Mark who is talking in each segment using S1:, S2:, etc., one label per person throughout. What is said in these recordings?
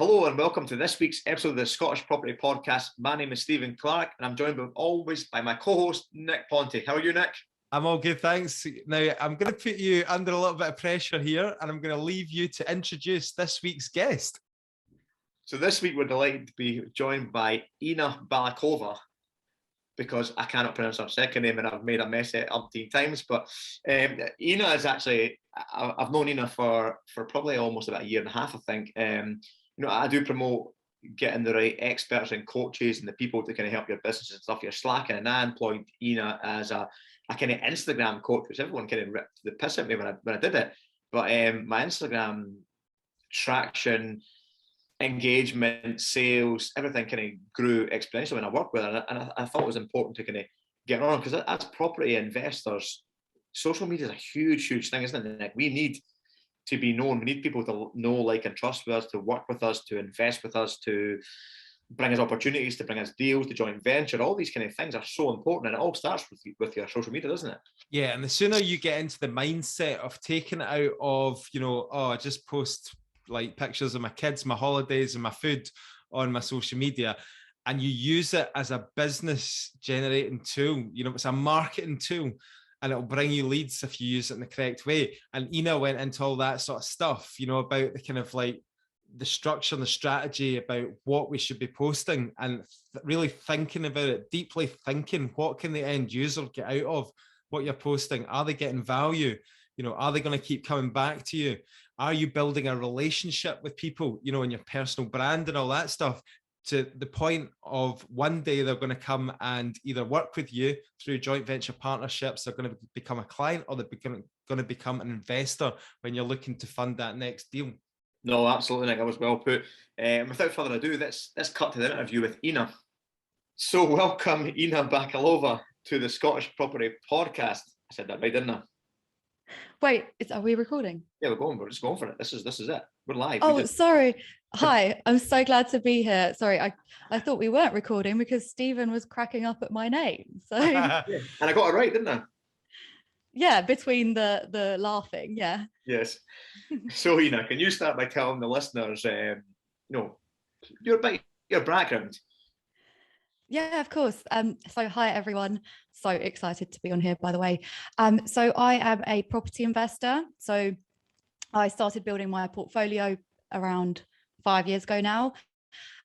S1: Hello and welcome to this week's episode of the Scottish Property Podcast. My name is Stephen Clark and I'm joined always by my co-host, Nick Ponty. How are you, Nick?
S2: I'm all good, thanks. Now, I'm going to put you under a little bit of pressure here and I'm going to leave you to introduce this week's guest.
S1: So this week we're delighted to be joined by Ina Bakalova, because I cannot pronounce her second name and I've made a mess it umpteen times. But Ina is actually, I've known Ina for probably almost about a year and a half, I think. I do promote getting the right experts and coaches and the people to kind of help your business and stuff. You're slacking, and I employed Ina as a kind of Instagram coach, which everyone kind of ripped the piss at me when I did it. But my Instagram traction, engagement, sales, everything kind of grew exponentially when I worked with her, and I thought it was important to kind of get on, because as property investors, social media is a huge thing, isn't it? Like, we need to be known. We need people to know, like, and trust with us, to work with us, to invest with us, to bring us opportunities, to bring us deals, to joint venture. All these kind of things are so important, and it all starts with your social media, doesn't it?
S2: Yeah, and the sooner you get into the mindset of taking it out of, I just post like pictures of my kids, my holidays, and my food on my social media, and you use it as a business generating tool. It's a marketing tool, and it'll bring you leads if you use it in the correct way. And Ina went into all that sort of stuff, about the kind of like the structure and the strategy about what we should be posting, and really thinking about it, deeply thinking, what can the end user get out of what you're posting? Are they getting value? Are they going to keep coming back to you? Are you building a relationship with people, in your personal brand and all that stuff, to the point of one day they're going to come and either work with you through joint venture partnerships, they're going to become a client, or they're going to become an investor when you're looking to fund that next deal?
S1: No, absolutely, Nick. That was well put. Without further ado, let's cut to the interview with Ina. So welcome, Ina Bakalova, to the Scottish Property Podcast. I said that right, didn't I?
S3: Wait, are we recording?
S1: Yeah, we're just going for it. This is it. We're live.
S3: Oh, sorry. Hi, I'm so glad to be here. Sorry, I thought we weren't recording because Stephen was cracking up at my name. So
S1: yeah. And I got it right, didn't I?
S3: Yeah, between the laughing, yeah.
S1: Yes. So, Ina, can you start by telling the listeners, your background?
S3: Yeah, of course. So hi everyone. So excited to be on here, by the way. So I am a property investor. So I started building my portfolio around 5 years ago now.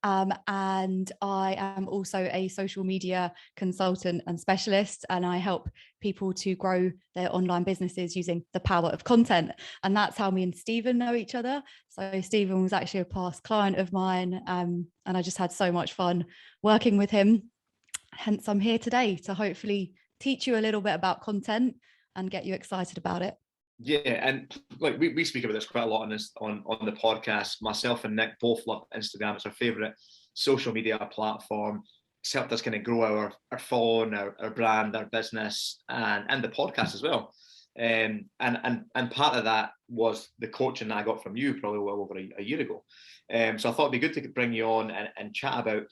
S3: And I am also a social media consultant and specialist, and I help people to grow their online businesses using the power of content. And that's how me and Stephen know each other. So Stephen was actually a past client of mine, and I just had so much fun working with him. Hence, I'm here today to hopefully teach you a little bit about content and get you excited about it.
S1: Yeah, and like we speak about this quite a lot on the podcast. Myself and Nick both love Instagram. It's our favorite social media platform. It's helped us kind of grow our following, our brand, our business, and the podcast as well. And part of that was the coaching that I got from you probably well over a year ago. So I thought it'd be good to bring you on and chat about,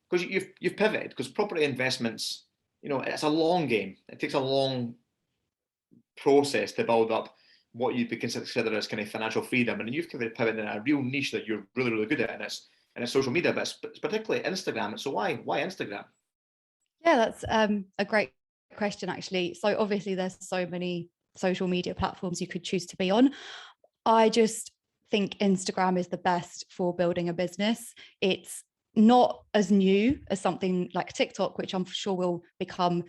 S1: because you've pivoted, because property investments, it's a long game. It takes a long process to build up what you'd be considered as kind of financial freedom, and you've kind of pivoted in a real niche that you're really good at, and it's social media, but it's particularly Instagram. So why Instagram?
S3: Yeah, that's a great question, actually. So obviously there's so many social media platforms you could choose to be on. I just think Instagram is the best for building a business. It's not as new as something like TikTok, which I'm sure will become,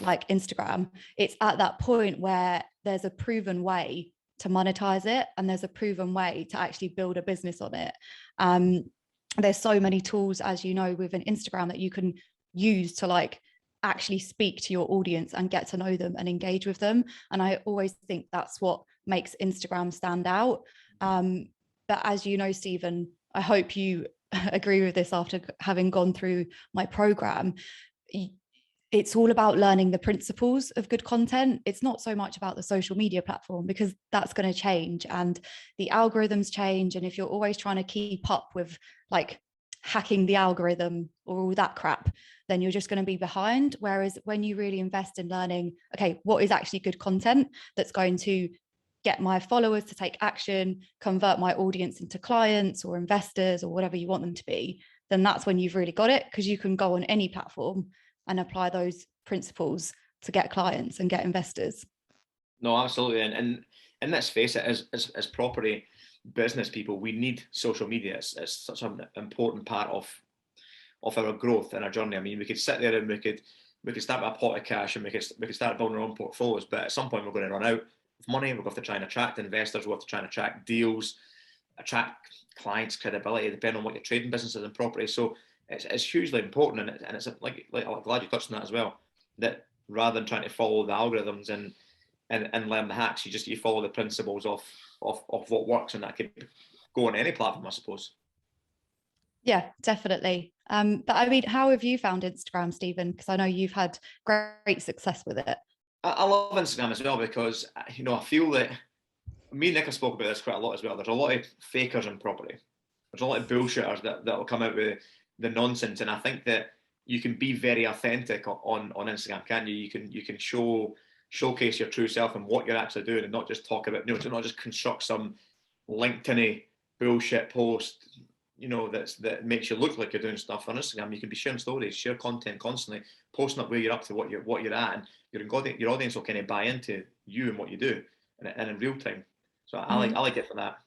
S3: like Instagram. It's at that point where there's a proven way to monetize it, and there's a proven way to actually build a business on it. There's so many tools, as you know, within Instagram that you can use to like actually speak to your audience and get to know them and engage with them. And I always think that's what makes Instagram stand out. But as you know, Stephen, I hope you agree with this after having gone through my program. It's all about learning the principles of good content. It's not so much about the social media platform, because that's going to change and the algorithms change. And if you're always trying to keep up with like hacking the algorithm or all that crap, then you're just going to be behind. Whereas when you really invest in learning, okay, what is actually good content that's going to get my followers to take action, convert my audience into clients or investors or whatever you want them to be, then that's when you've really got it, because you can go on any platform and apply those principles to get clients and get investors.
S1: No, absolutely. And let's face it, as property business people, we need social media. It's such an important part of our growth and our journey. I mean, we could sit there and we could start with a pot of cash and we could start building our own portfolios, but at some point we're going to run out of money. We're going to have to try and attract investors. We'll have to try and attract deals, attract clients, credibility, depending on what your trading business is in property. So it's hugely important, and it's like I'm glad you touched on that as well. That rather than trying to follow the algorithms and learn the hacks, you follow the principles of what works, and that could go on any platform, I suppose.
S3: Yeah, definitely. But I mean, how have you found Instagram, Stephen? Because I know you've had great success with it.
S1: I love Instagram as well, because I feel that me and Nick have spoke about this quite a lot as well. There's a lot of fakers in property. There's a lot of bullshitters that will come out with the nonsense, and I think that you can be very authentic on Instagram, can't you? You can showcase your true self and what you're actually doing, and not just talk about, not just construct some LinkedIn bullshit post, that makes you look like you're doing stuff. On Instagram, you can be sharing stories, share content constantly, posting up where you're up to, what you're at, and your audience will kind of buy into you and what you do, and in real time. So I like it for that.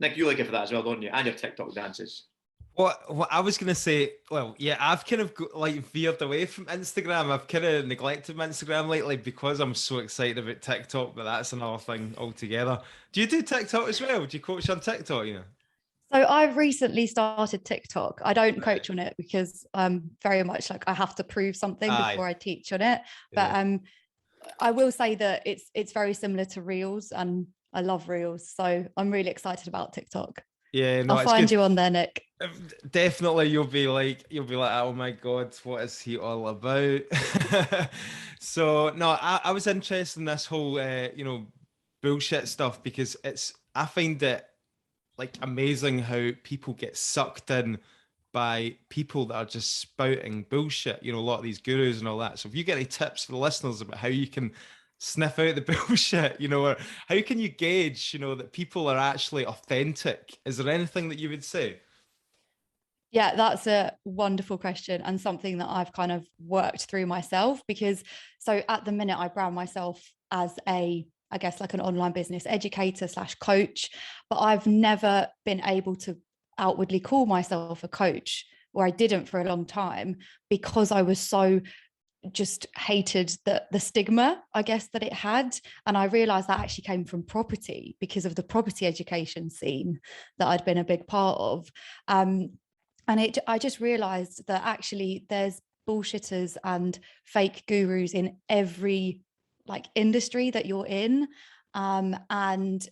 S1: Nick, you like it for that as well, don't you? And your TikTok dances.
S2: What I was gonna say, well, yeah, I've kind of veered away from Instagram. I've kind of neglected my Instagram lately because I'm so excited about TikTok, but that's another thing altogether. Do you do TikTok as well? Do you coach on TikTok?
S3: So I've recently started TikTok. I don't coach on it because I'm very much like I have to prove something before I teach on it.
S2: Yeah.
S3: But I will say that it's very similar to Reels, and I love Reels. So I'm really excited about TikTok.
S2: Yeah, no,
S3: I'll find you on there, Nick.
S2: Definitely, you'll be like, oh my God, what is he all about? So no, I was interested in this whole, bullshit stuff, because I find it like amazing how people get sucked in by people that are just spouting bullshit, a lot of these gurus and all that. So if you get any tips for the listeners about how you can sniff out the bullshit, or how can you gauge, that people are actually authentic? Is there anything that you would say?
S3: Yeah, that's a wonderful question, and something that I've kind of worked through myself, because so at the minute I brand myself as I guess like an online business educator / coach, but I've never been able to outwardly call myself a coach, or I didn't for a long time, because I was so just hated the stigma, I guess, that it had. And I realized that actually came from property, because of the property education scene that I'd been a big part of. I just realized that actually there's bullshitters and fake gurus in every industry that you're in. And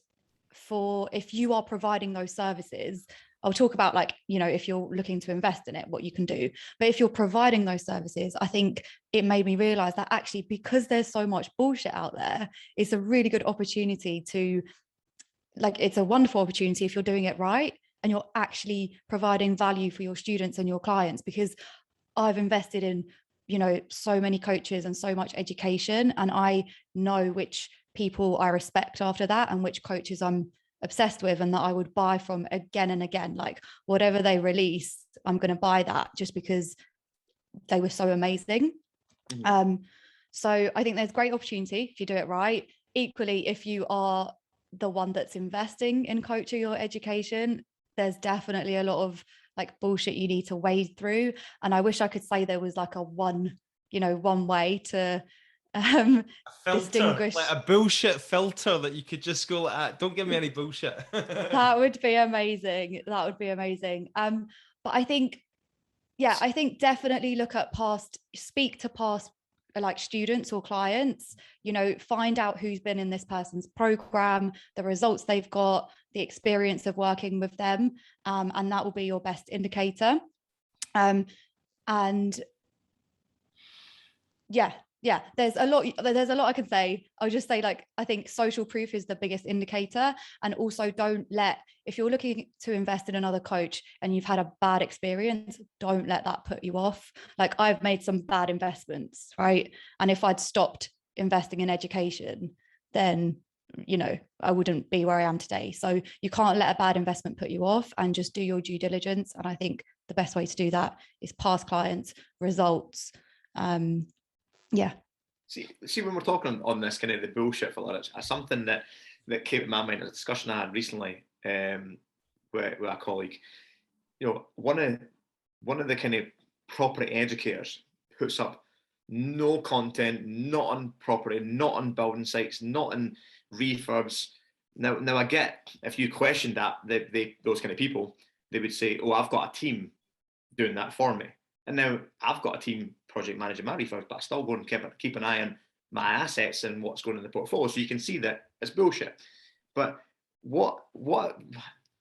S3: if you are providing those services, I'll talk about if you're looking to invest in it, what you can do. But if you're providing those services, I think it made me realize that actually, because there's so much bullshit out there, it's a really good opportunity to, it's a wonderful opportunity if you're doing it right and you're actually providing value for your students and your clients. Because I've invested in, so many coaches and so much education, and I know which people I respect after that and which coaches I'm obsessed with and that I would buy from again and again. Like whatever they release, I'm going to buy that just because they were so amazing. So I think there's great opportunity if you do it right. Equally, if you are the one that's investing in coaching or education, there's definitely a lot of bullshit you need to wade through. And I wish I could say there was one way to distinguish,
S2: like a bullshit filter that you could just go don't give me any bullshit.
S3: That would be amazing. But I think definitely speak to past students or clients, find out who's been in this person's program, the results they've got, the experience of working with them, and that will be your best indicator. And there's a lot I can say. I'll just say I think social proof is the biggest indicator. And also if you're looking to invest in another coach and you've had a bad experience, don't let that put you off. I've made some bad investments, right? And if I'd stopped investing in education, then you know, I wouldn't be where I am today. So you can't let a bad investment put you off, and just do your due diligence. And I think the best way to do that is past clients, results. Yeah.
S1: See, when we're talking on this kind of the bullshit for it's something that came to my mind, a discussion I had recently with a colleague. You know, one of the kind of property educators puts up no content, not on property, not on building sites, not on refurbs. Now I get, if you question that, those kind of people, they would say, "Oh, I've got a team doing that for me." And now I've got a team project managing my refurbs, but I still go and keep an eye on my assets and what's going in the portfolio. So you can see that it's bullshit. But what I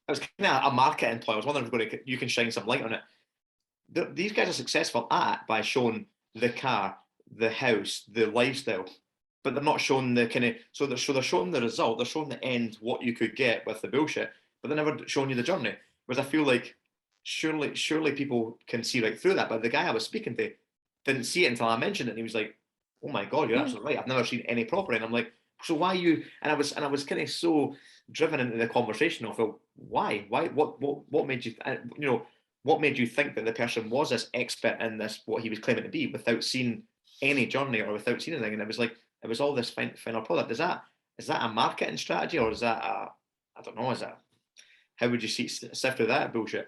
S1: was kind of a marketing ploy. I was wondering if you can shine some light on it. These guys are successful at by showing the car, the house, the lifestyle, but they're not showing the kind of so they're showing the result, they're showing the end, what you could get with the bullshit, but they're never showing you the journey. Whereas I feel like surely people can see right through that. But the guy I was speaking to didn't see it until I mentioned it, and he was like, "Oh my god, you're absolutely right. I've never seen any property." And I'm like, "So why you?" And I was kind of so driven into the conversation of, well, why, what made you, you know, what made you think that the person was this expert in this, what he was claiming to be, without seeing any journey or without seeing anything? And it was like, it was all this final product. Is that a marketing strategy, or is that I don't know, is that, how would you sift through that bullshit?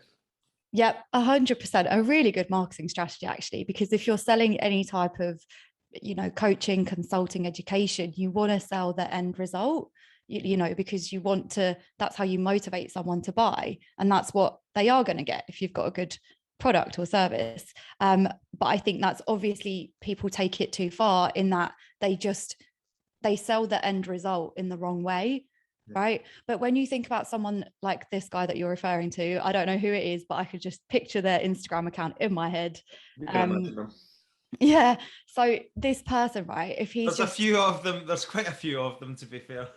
S3: Yep, 100%. A really good marketing strategy, actually, because if you're selling any type of, you know, coaching, consulting, education, you want to sell the end result, you know, because you want to, that's how you motivate someone to buy. And that's what they are going to get if you've got a good product or service. But I think that's obviously people take it too far in that they sell the end result in the wrong way. Right. But when you think about someone like this guy that you're referring to, I don't know who it is, but I could just picture their Instagram account in my head. Yeah. So this person, right, if he's
S2: a few of them, there's quite a few of them, to be fair.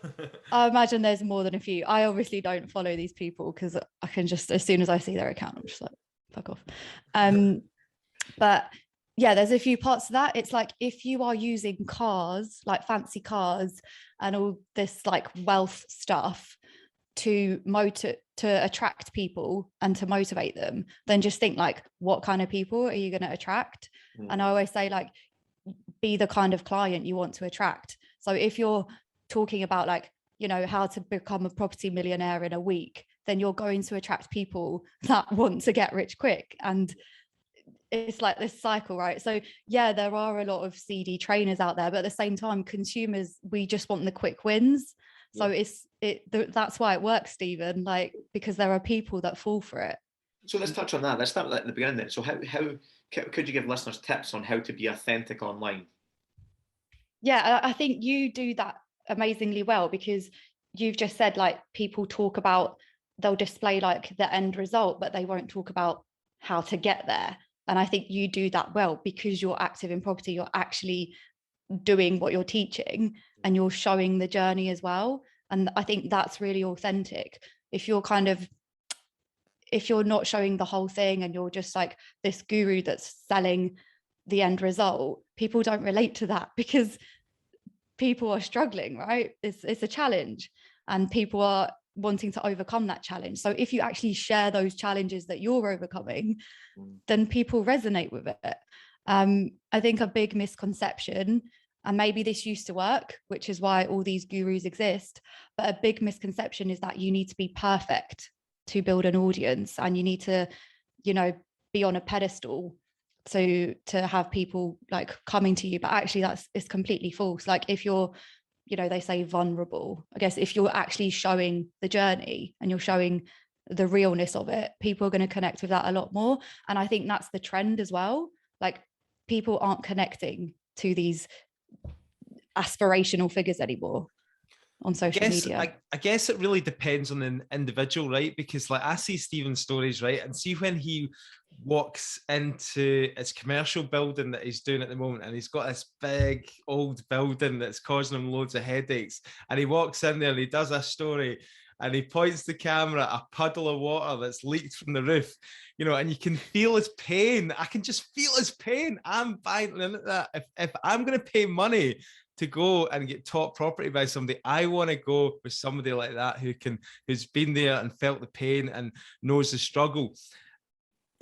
S3: I imagine there's more than a few. I obviously don't follow these people because I can just, as soon as I see their account, I'm just like, fuck off. But yeah, there's a few parts of that. It's like, if you are using cars, like fancy cars and all this like wealth stuff to attract people and to motivate them, then just think like, what kind of people are you going to attract? And I always say, like, be the kind of client you want to attract. So if you're talking about, like, you know, how to become a property millionaire in a week, then you're going to attract people that want to get rich quick. And it's like this cycle, right? So yeah, there are a lot of CD trainers out there, but at the same time, consumers, we just want the quick wins. So that's why it works, Stephen, like, because there are people that fall for it.
S1: So let's touch on that. Let's start at the beginning then. So how could you give listeners tips on how to be authentic online?
S3: Yeah, I think you do that amazingly well, because you've just said, like, people talk about, they'll display like the end result, but they won't talk about how to get there. And I think you do that well because you're active in property. You're actually doing what you're teaching and you're showing the journey as well. And I think that's really authentic. If you're not showing the whole thing and you're just like this guru that's selling the end result, people don't relate to that because people are struggling, right? It's a challenge and people are wanting to overcome that challenge. So if you actually share those challenges that you're overcoming, then people resonate with it. I think a big misconception, and maybe this used to work, which is why all these gurus exist, but a big misconception is that you need to be perfect to build an audience, and you need to, you know, be on a pedestal to have people like coming to you. But actually it's completely false. Like, if you're, you know, they say vulnerable, I guess, if you're actually showing the journey and you're showing the realness of it, people are going to connect with that a lot more. And I think that's the trend as well. Like, people aren't connecting to these aspirational figures anymore on social media.
S2: I guess it really depends on an individual, right? Because like, I see Stephen's stories, right? And see when he walks into his commercial building that he's doing at the moment, and he's got this big old building that's causing him loads of headaches, and he walks in there and he does a story and he points the camera at a puddle of water that's leaked from the roof, you know, and you can feel his pain. I can just feel his pain. I'm buying into that. If I'm going to pay money to go and get taught property by somebody. I want to go with somebody like that who's been there and felt the pain and knows the struggle.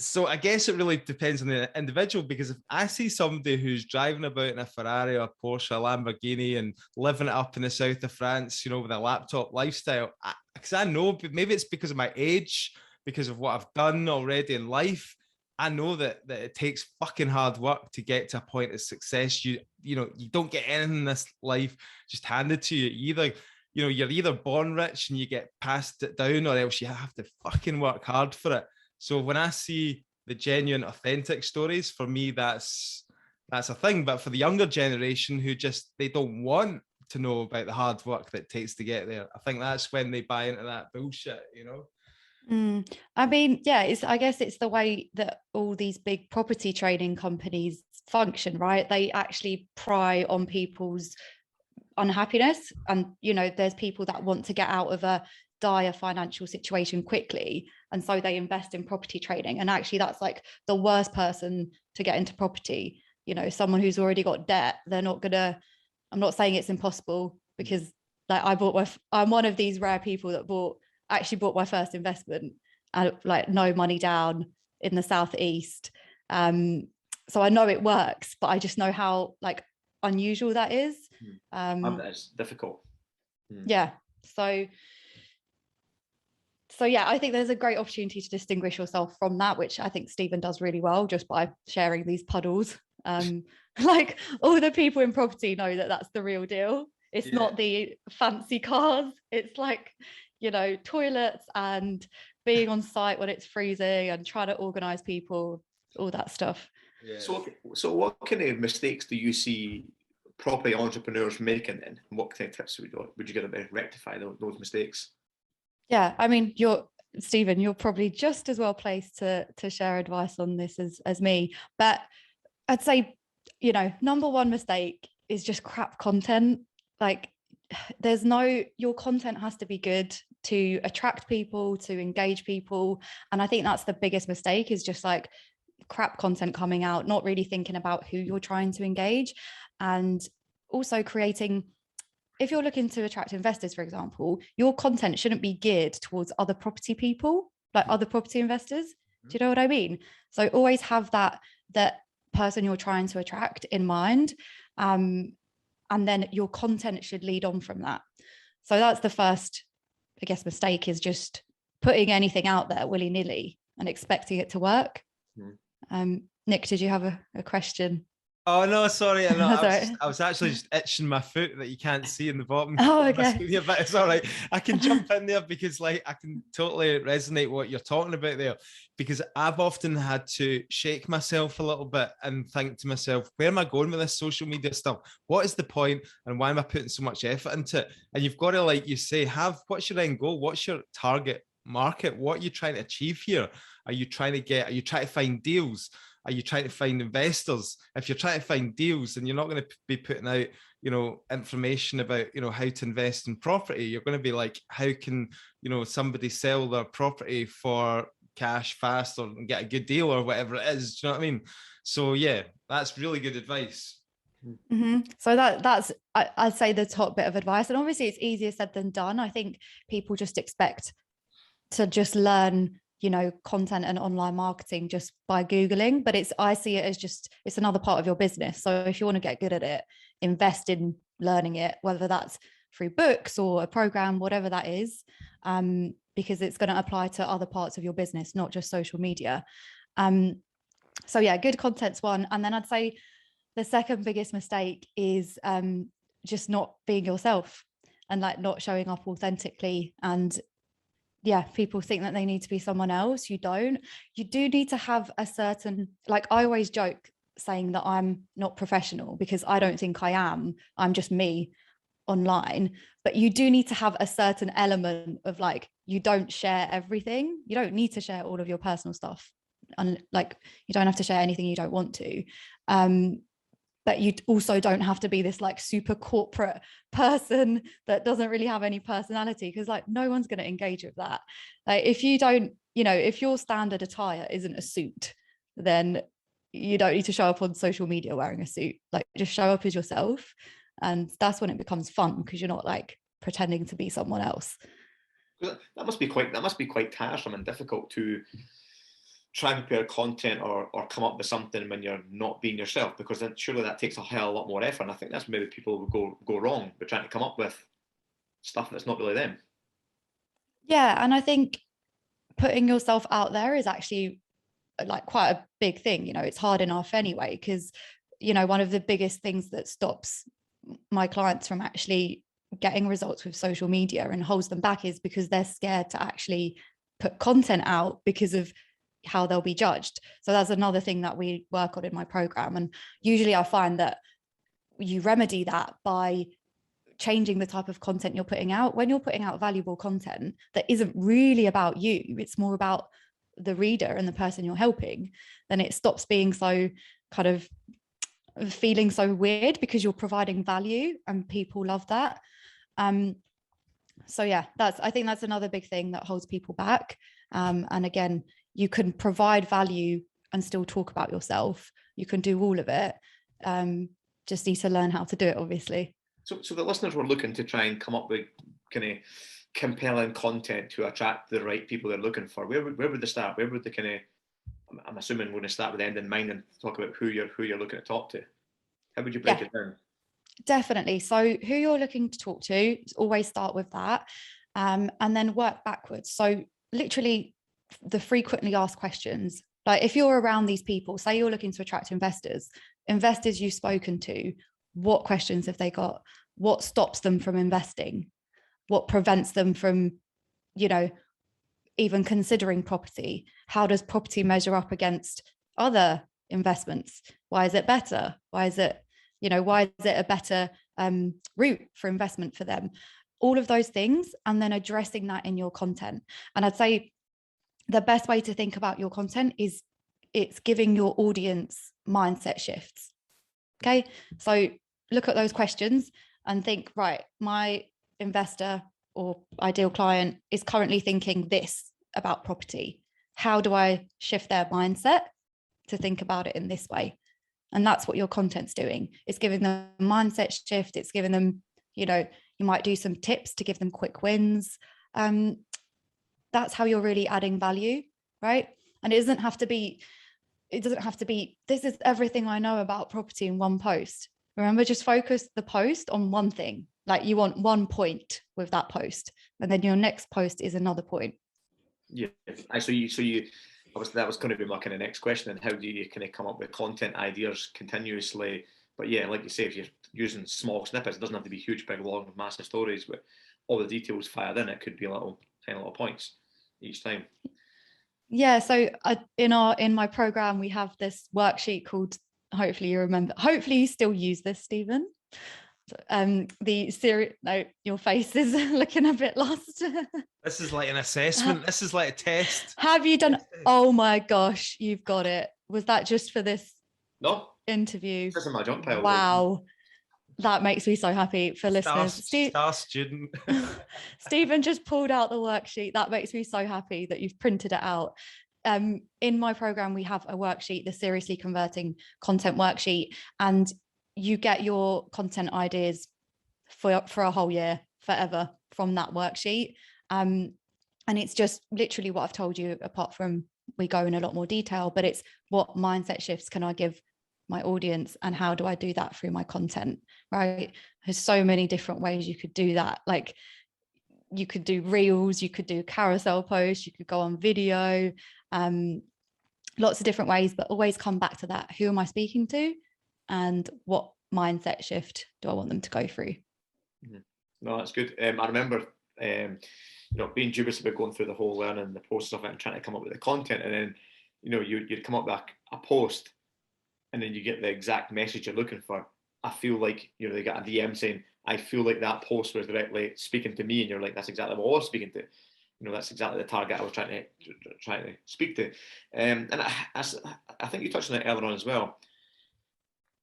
S2: So I guess it really depends on the individual, because if I see somebody who's driving about in a Ferrari or a Porsche, a Lamborghini, and living it up in the south of France, with a laptop lifestyle, because I know, maybe it's because of my age, because of what I've done already in life, I know that it takes fucking hard work to get to a point of success. You don't get anything in this life just handed to you. You're either born rich and you get passed it down, or else you have to fucking work hard for it. So when I see the genuine, authentic stories, for me, that's a thing. But for the younger generation who they don't want to know about the hard work that it takes to get there, I think that's when they buy into that bullshit,
S3: I mean, yeah, I guess it's the way that all these big property trading companies function, right? They actually pry on people's unhappiness, and there's people that want to get out of a dire financial situation quickly, and so they invest in property trading. And actually that's like the worst person to get into property. Someone who's already got debt, I'm not saying it's impossible, because I'm one of these rare people that bought my first investment at like no money down in the southeast. So I know it works, but I just know how like unusual that is.
S1: That's difficult.
S3: Yeah. So yeah, I think there's a great opportunity to distinguish yourself from that, which I think Stephen does really well just by sharing these puddles. Like all the people in property know that that's the real deal. It's not the fancy cars. It's like, toilets and being on site when it's freezing and trying to organize people, all that stuff.
S1: Yeah. So what kind of mistakes do you see property entrepreneurs making then? And what kind of tips would you give them to rectify those mistakes?
S3: Yeah, I mean, Stephen, you're probably just as well placed to share advice on this as me. But I'd say, number one mistake is just crap content. Like your content has to be good to attract people, to engage people. And I think that's the biggest mistake, is just like crap content coming out, not really thinking about who you're trying to engage. And also creating, if you're looking to attract investors, for example, your content shouldn't be geared towards other property people, like other property investors. Do you know what I mean? So always have that person you're trying to attract in mind. And then your content should lead on from that. So that's the first, I guess, mistake, is just putting anything out there willy-nilly and expecting it to work. Nick, did you have a question?
S2: Oh no, sorry. I was
S3: Sorry.
S2: actually just itching my foot that you can't see in the bottom.
S3: Oh, okay.
S2: But it's all right. I can jump in there, because I can totally resonate what you're talking about there, because I've often had to shake myself a little bit and think to myself, where am I going with this social media stuff? What is the point, and why am I putting so much effort into it? And you've got to, like you say, what's your end goal? What's your target market? What are you trying to achieve here? Are you trying to find deals? Are you trying to find investors? If you're trying to find deals, then you're not going to be putting out, information about, how to invest in property. You're going to be like, how can, somebody sell their property for cash fast or get a good deal or whatever it is. Do you know what I mean? So yeah, that's really good advice.
S3: Mm-hmm. So that's I'd say the top bit of advice. And obviously it's easier said than done. I think people just expect to just learn content and online marketing just by Googling, but I see it as it's another part of your business. So if you want to get good at it, invest in learning it, whether that's through books or a program, whatever that is, because it's going to apply to other parts of your business, not just social media. So yeah, good content's one. And then I'd say the second biggest mistake is just not being yourself and like not showing up authentically. And yeah, people think that they need to be someone else. You don't. You do need to have a certain, like I always joke saying that I'm not professional, because I don't think I am. I'm just me online. But you do need to have a certain element of like, you don't share everything. You don't need to share all of your personal stuff. And like, you don't have to share anything you don't want to. But you also don't have to be this like super corporate person that doesn't really have any personality, because like no one's going to engage with that. Like if you don't, if your standard attire isn't a suit, then you don't need to show up on social media wearing a suit. Like just show up as yourself. And that's when it becomes fun, because you're not like pretending to be someone else.
S1: That must be quite tiresome and difficult to try and prepare content or come up with something when you're not being yourself, because then surely that takes a hell of a lot more effort. And I think that's maybe people will go wrong by trying to come up with stuff that's not really them.
S3: Yeah, and I think putting yourself out there is actually like quite a big thing. It's hard enough anyway, because one of the biggest things that stops my clients from actually getting results with social media and holds them back is because they're scared to actually put content out because of how they'll be judged. So that's another thing that we work on in my program. And usually I find that you remedy that by changing the type of content you're putting out. When you're putting out valuable content that isn't really about you, it's more about the reader and the person you're helping, then it stops being so kind of feeling so weird, because you're providing value and people love that. So yeah, I think that's another big thing that holds people back. And again, you can provide value and still talk about yourself. You can do all of it. Just need to learn how to do it, obviously.
S1: So the listeners were looking to try and come up with kind of compelling content to attract the right people they're looking for. Where would they start? Where would they kind of, I'm assuming we're going to start with the end in mind and talk about who you're looking to talk to. How would you break it down?
S3: Definitely. So who you're looking to talk to, always start with that, and then work backwards. So literally the frequently asked questions. Like if you're around these people, say you're looking to attract investors you've spoken to, what questions have they got? What stops them from investing? What prevents them from, even considering property? How does property measure up against other investments? Why is it better? Why is it a better route for investment for them? All of those things, and then addressing that in your content. And I'd say the best way to think about your content is it's giving your audience mindset shifts. Okay, so look at those questions and think, right, my investor or ideal client is currently thinking this about property. How do I shift their mindset to think about it in this way? And that's what your content's doing. It's giving them a mindset shift. It's giving them, you might do some tips to give them quick wins. That's how you're really adding value, right? And it doesn't have to be, this is everything I know about property in one post. Remember, just focus the post on one thing. Like you want one point with that post, and then your next post is another point.
S1: Yeah. So you obviously that was going to be my kind of next question. And how do you kind of come up with content ideas continuously? But yeah, like you say, if you're using small snippets, it doesn't have to be huge, big, long, massive stories, but all the details fired in. It could be tiny little points each time. Yeah.
S3: So in my program, we have this worksheet called, hopefully you remember, hopefully you still use this, Stephen. No, your face is looking a bit lost.
S2: This is like an assessment. This is like a test.
S3: Have you done? Oh my gosh, you've got it. Was that just for this interview?
S1: This is my jump pile.
S3: Wow. That makes me so happy for listeners.
S2: Star student.
S3: Stephen just pulled out the worksheet. That makes me so happy that you've printed it out. In my program, we have a worksheet, the Seriously Converting Content worksheet, and you get your content ideas for a whole year, forever, from that worksheet. And it's just literally what I've told you, apart from we go in a lot more detail, but it's what mindset shifts can I give my audience, and how do I do that through my content, right? There's so many different ways you could do that. Like you could do reels, you could do carousel posts, you could go on video, lots of different ways, but always come back to that. Who am I speaking to? And what mindset shift do I want them to go through?
S1: Mm-hmm. No, that's good. I remember, being dubious about going through the whole learning the post stuff and trying to come up with the content, and then, you'd come up with a post, and then you get the exact message you're looking for. I feel like, they got a DM saying, I feel like that post was directly speaking to me, and you're like, that's exactly what I was speaking to. That's exactly the target I was trying to speak to. And I think you touched on it earlier on as well,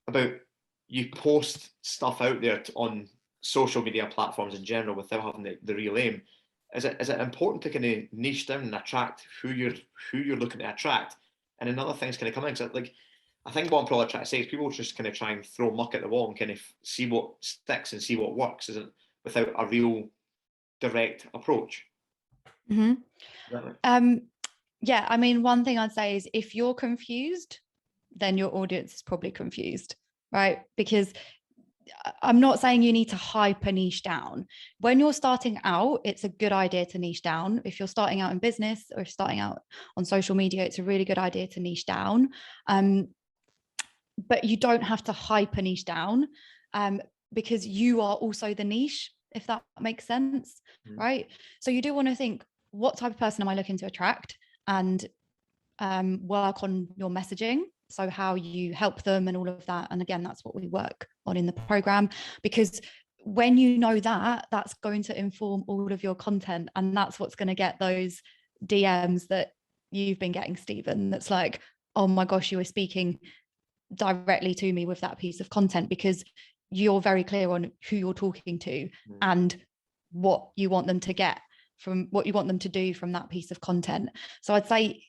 S1: about you post stuff out there on social media platforms in general without having the real aim. Is it important to kind of niche down and attract who you're looking to attract? And another thing's kind of coming, like I think what I'm probably trying to say is people just kind of try and throw muck at the wall and kind of see what sticks and see what works, isn't without a real direct approach.
S3: Yeah, I mean, one thing I'd say is if you're confused, then your audience is probably confused, right? Because I'm not saying you need to hype a niche down. When you're starting out, it's a good idea to niche down. If you're starting out in business or starting out on social media, it's a really good idea to niche down. But you don't have to hype a niche down, because you are also the niche, if that makes sense, right? So you do want to think, what type of person am I looking to attract, and work on your messaging. So how you help them and all of that. And again, that's what we work on in the program, because when you know that, that's going to inform all of your content. And that's what's going to get those DMs that you've been getting, Stephen, that's like, oh my gosh, you were speaking directly to me with that piece of content, because you're very clear on who you're talking to and what you want them to get from what you want them to do from that piece of content. So I'd say,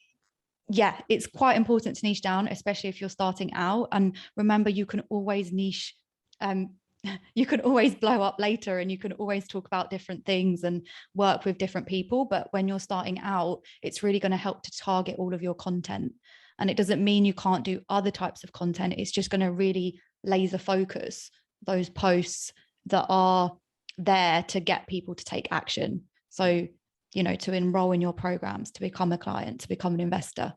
S3: yeah, it's quite important to niche down, especially if you're starting out. And remember, you can always niche, you can always blow up later, and you can always talk about different things and work with different people. But when you're starting out, it's really going to help to target all of your content. And it doesn't mean you can't do other types of content. It's just going to really laser focus those posts that are there to get people to take action. So, you know, to enroll in your programs, to become a client, to become an investor.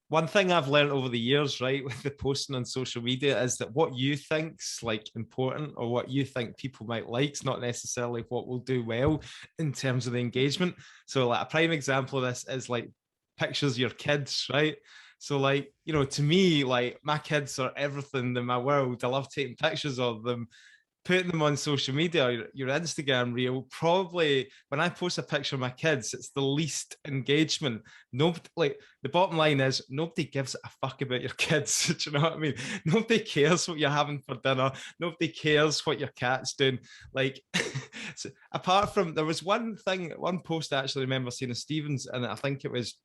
S2: One thing I've learned over the years, right, with the posting on social media is that what you think's like important, or what you think people might like, is not necessarily what will do well in terms of the engagement. So like a prime example of this is like pictures of your kids, right? So like, you know, to me, like my kids are everything in my world. I love taking pictures of them, putting them on social media. Your Instagram reel, probably when I post a picture of my kids, it's the least engagement. Nobody, like, the bottom line is nobody gives a fuck about your kids. Do you know what I mean? Nobody cares what you're having for dinner. Nobody cares what your cat's doing. Like, so apart from, there was one post I actually remember seeing of Stephen's, and I think it was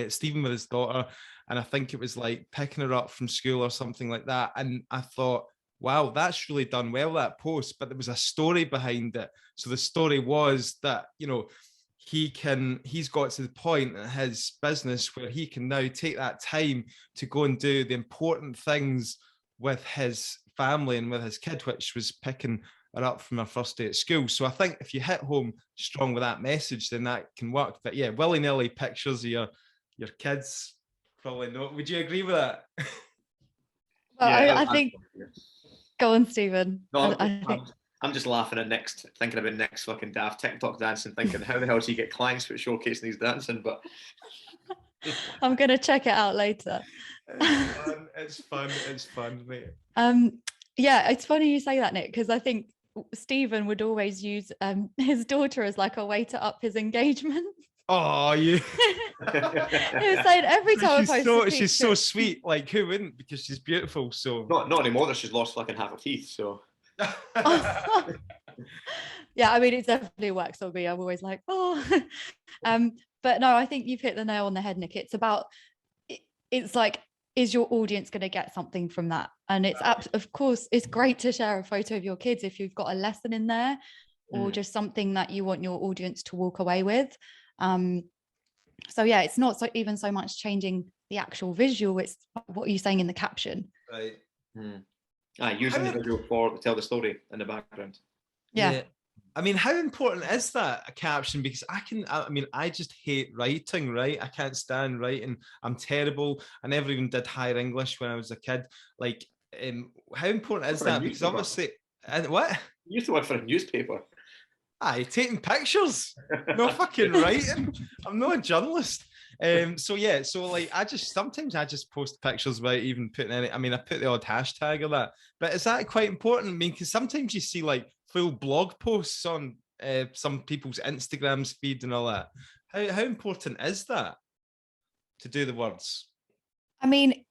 S2: Stephen with his daughter, and I think it was like picking her up from school or something like that. And I thought, wow, that's really done well, that post. But there was a story behind it. So the story was that, you know, he's got to the point in his business where he can now take that time to go and do the important things with his family and with his kid, which was picking her up from her first day at school. So I think if you hit home strong with that message, then that can work. But yeah, willy-nilly pictures of your kids, probably not. Would you agree with that?
S3: Well,
S1: Yeah,
S3: I think, go on, Stephen.
S1: No,
S3: I think
S1: I'm just laughing at thinking about next fucking daft TikTok dancing, thinking how the hell does he get clients for showcasing these dancing? But
S3: I'm gonna check it out later.
S2: It's fun, mate.
S3: Yeah, it's funny you say that, Nick, because I think Stephen would always use his daughter as like a way to up his engagement.
S2: Oh, you.
S3: He was saying every time
S2: she's so sweet. Like, who wouldn't? Because she's beautiful. So
S1: not anymore that she's lost fucking half her teeth. So
S3: yeah, I mean, it definitely works on me. I'm always like, oh, but no, I think you've hit the nail on the head, Nick. It's about, it's like, is your audience going to get something from that? And it's of course, it's great to share a photo of your kids if you've got a lesson in there, or just something that you want your audience to walk away with. So yeah, it's not even so much changing the actual visual, it's what you're saying in the caption.
S2: Right.
S1: Using the visual to tell the story in the background.
S3: Yeah.
S2: I mean, how important is that, a caption? Because I just hate writing, right? I can't stand writing. I'm terrible. I never even did higher English when I was a kid. Like, how important is that? Because obviously, what?
S1: You used to work for a newspaper.
S2: Aye, taking pictures, no fucking writing. I'm not a journalist. So like sometimes I just post pictures without even putting any. I mean, I put the odd hashtag or that, but is that quite important? I mean, because sometimes you see like full blog posts on some people's Instagrams feed and all that. How important is that to do the words?
S3: I mean,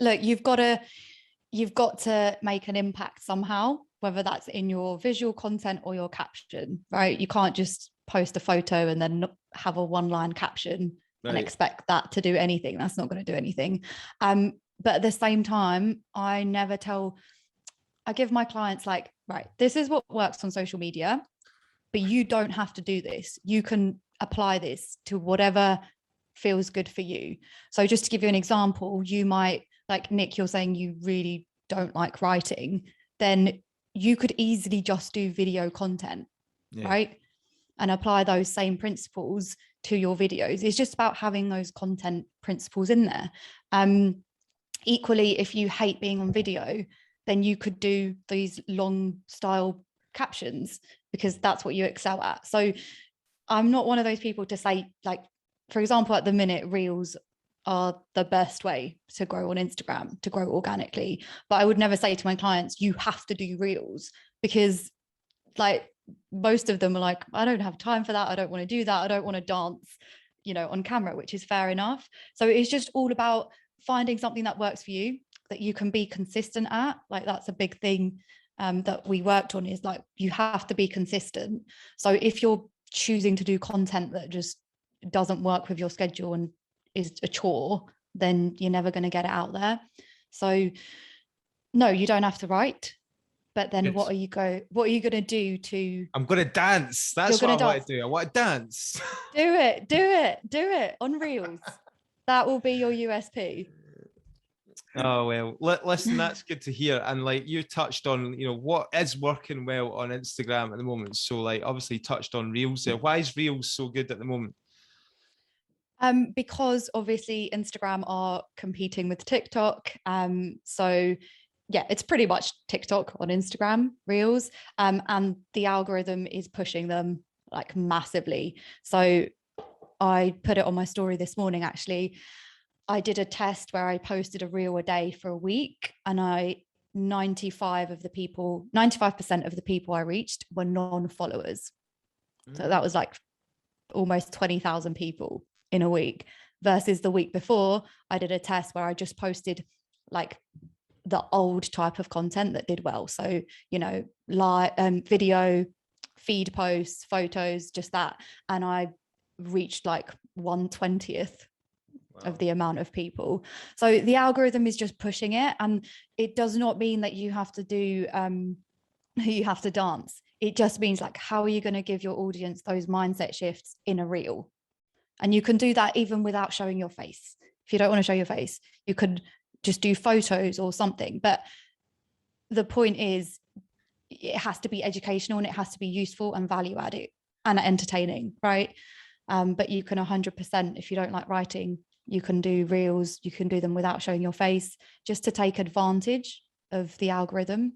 S3: look, you've got to make an impact somehow, whether that's in your visual content or your caption, right? You can't just post a photo and then have a one-line caption and
S2: Right.
S3: expect that to do anything. That's not going to do anything. But at the same time, I give my clients like, right, this is what works on social media, but you don't have to do this. You can apply this to whatever feels good for you. So just to give you an example, you might, like Nick, you're saying you really don't like writing, then you could easily just do video content, right? And apply those same principles to your videos. It's just about having those content principles in there. Equally, if you hate being on video, then you could do these long style captions because that's what you excel at. So I'm not one of those people to say, like, for example, at the minute, reels are the best way to grow on Instagram, to grow organically. But I would never say to my clients, you have to do reels, because like most of them are like, I don't have time for that. I don't want to do that. I don't want to dance, on camera, which is fair enough. So it's just all about finding something that works for you, that you can be consistent at. Like that's a big thing that we worked on, is like, you have to be consistent. So if you're choosing to do content that just doesn't work with your schedule and is a chore, then you're never going to get it out there. So no, you don't have to write. But then what are you going to do to...
S2: I'm going to dance. That's what I want to do. I want to dance.
S3: Do it on Reels. That will be your USP.
S2: Oh, well, listen, that's good to hear. And like you touched on, what is working well on Instagram at the moment. So like obviously touched on Reels there. Why is Reels so good at the moment?
S3: Because obviously Instagram are competing with TikTok. So yeah, it's pretty much TikTok on Instagram Reels. And the algorithm is pushing them like massively. So I put it on my story this morning, actually. I did a test where I posted a reel a day for a week, and 95% of the people I reached were non-followers. So that was like almost 20,000 people in a week, versus the week before I did a test where I just posted like the old type of content that did well. So, live video, feed posts, photos, just that. And I reached like 1/20th of the amount of people. So the algorithm is just pushing it, and it does not mean that you have to do you have to dance. It just means like, how are you going to give your audience those mindset shifts in a reel? And you can do that even without showing your face. If you don't want to show your face, you could just do photos or something. But the point is, it has to be educational, and it has to be useful and value added and entertaining, right? But you can 100%, if you don't like writing, you can do reels, you can do them without showing your face, just to take advantage of the algorithm.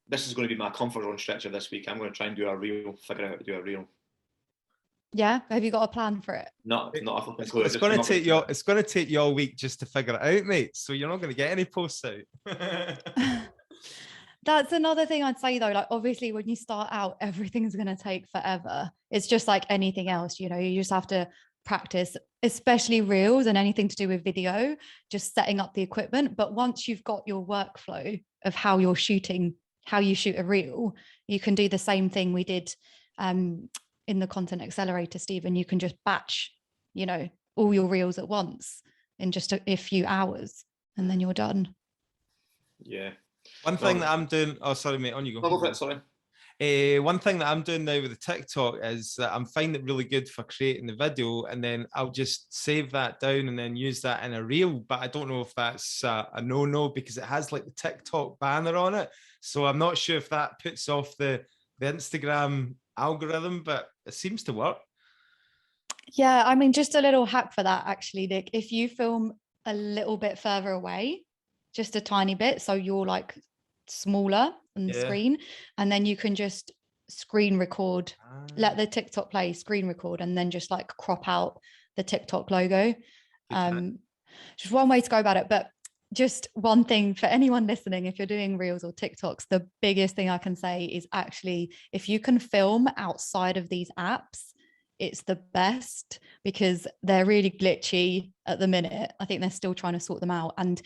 S1: This is going to be my comfort zone stretcher this week. I'm going to try and do a reel, figure out how to do a reel.
S3: Yeah, have you got a plan for it?
S1: Not a fucking clue.
S2: It's going to take you all week just to figure it out, mate. So you're not going to get any posts out.
S3: That's another thing I'd say though. Like obviously when you start out, everything's going to take forever. It's just like anything else, you just have to practice, especially reels and anything to do with video, just setting up the equipment. But once you've got your workflow of how you're shooting, how you shoot a reel, you can do the same thing we did in the Content Accelerator, Stephen. You can just batch, all your reels at once in just a few hours, and then you're done.
S1: Yeah.
S2: One thing that I'm doing, oh, sorry, mate, on you go.
S1: No, go for it, sorry.
S2: One thing that I'm doing now with the TikTok is that I'm finding it really good for creating the video, and then I'll just save that down and then use that in a reel. But I don't know if that's a no-no, because it has like the TikTok banner on it. So I'm not sure if that puts off the Instagram algorithm, but it seems to work.
S3: Yeah, I mean, just a little hack for that, actually, Nick. If you film a little bit further away, just a tiny bit, so you're like smaller on the screen, and then you can just screen record, let the TikTok play, screen record, and then just like crop out the TikTok logo. Just one way to go about it. But just one thing for anyone listening, if you're doing reels or TikToks, the biggest thing I can say is actually, if you can film outside of these apps, it's the best, because they're really glitchy at the minute. I think they're still trying to sort them out. And